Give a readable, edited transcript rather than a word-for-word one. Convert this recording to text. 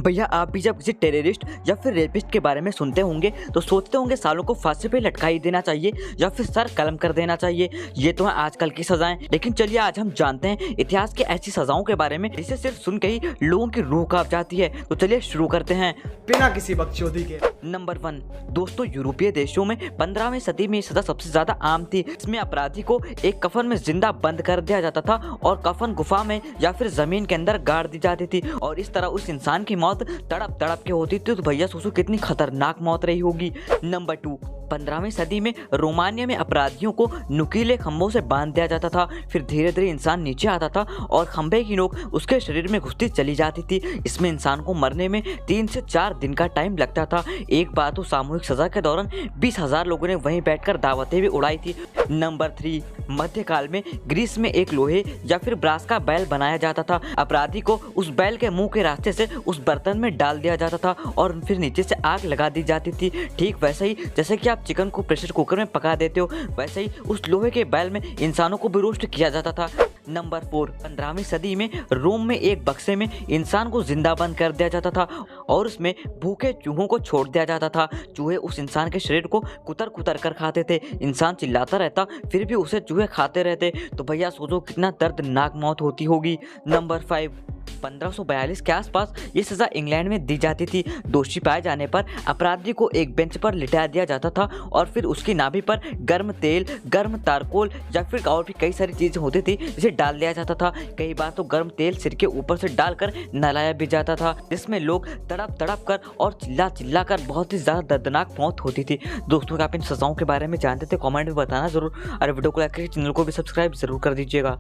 भैया आप भी जब किसी टेररिस्ट या फिर रेपिस्ट के बारे में सुनते होंगे तो सोचते होंगे सालों को फांसी पे लटका ही देना चाहिए या फिर सर कलम कर देना चाहिए। ये तो है आजकल की सजाएं। लेकिन चलिए आज हम जानते हैं इतिहास की ऐसी सजाओं के बारे में जिसे सिर्फ सुन के ही लोगों की रूह कांप जाती है। तो चलिए शुरू करते हैं बिना किसी बकचोदी के। नंबर 1 दोस्तों, यूरोपीय देशों में 15वीं सदी में सजा सबसे ज्यादा आम थी। इसमें अपराधी को एक कफन में जिंदा बंद कर दिया जाता था और कफन गुफा में या फिर जमीन के अंदर गाड़ दी जाती थी और इस तरह उस इंसान की मौत तड़प तड़प के होती थी। तो भैया सोचो कितनी खतरनाक मौत रही होगी। नंबर 2 15वीं सदी में रोमानिया में अपराधियों को नुकीले खंभों से बांध दिया जाता था। फिर धीरे धीरे इंसान नीचे आता था और खंभे की नोक उसके शरीर में घुसती चली जाती थी। इसमें इंसान को मरने में 3 से 4 दिन का टाइम लगता था। एक बार तो सामूहिक सजा के दौरान 20,000 लोगों ने वहीं बैठकर दावतें भी उड़ाई थी। नंबर 3 मध्यकाल में ग्रीस में एक लोहे या फिर ब्रास का बैल बनाया जाता था। अपराधी को उस बैल के मुंह के रास्ते से उस बर्तन में डाल दिया जाता था और फिर नीचे से आग लगा दी जाती थी। ठीक वैसे ही जैसे कि आप चिकन को प्रेशर कुकर में पका देते हो, वैसे ही उस लोहे के बैल में इंसानों को भी रोस्ट किया जाता था। नंबर 4 15वीं सदी में रोम में एक बक्से में इंसान को जिंदा बंद कर दिया जाता था और उसमें भूखे चूहों को छोड़ दिया जाता था। चूहे उस इंसान के शरीर को कुतर कुतर कर खाते थे। इंसान चिल्लाता रहता फिर भी उसे चूहे खाते रहते। तो भैया सोचो कितना दर्दनाक मौत होती होगी। नंबर 5 1542 के आसपास ये सजा इंग्लैंड में दी जाती थी। दोषी पाए जाने पर अपराधी को एक बेंच पर लिटा दिया जाता था और फिर उसकी नाभि पर गर्म तेल, गर्म तारकोल या फिर और भी कई सारी चीजें होती थी जिसे डाल दिया जाता था। कई बार तो गर्म तेल सिर के ऊपर से डालकर नहलाया भी जाता था, जिसमें लोग तड़प तड़प कर और चिल्ला चिल्ला कर बहुत ही ज्यादा दर्दनाक मौत होती थी। दोस्तों आप इन सजाओं के बारे में जानते थे कमेंट में बताना जरूर और वीडियो को लाइक करके चैनल को भी सब्सक्राइब जरूर कर दीजिएगा।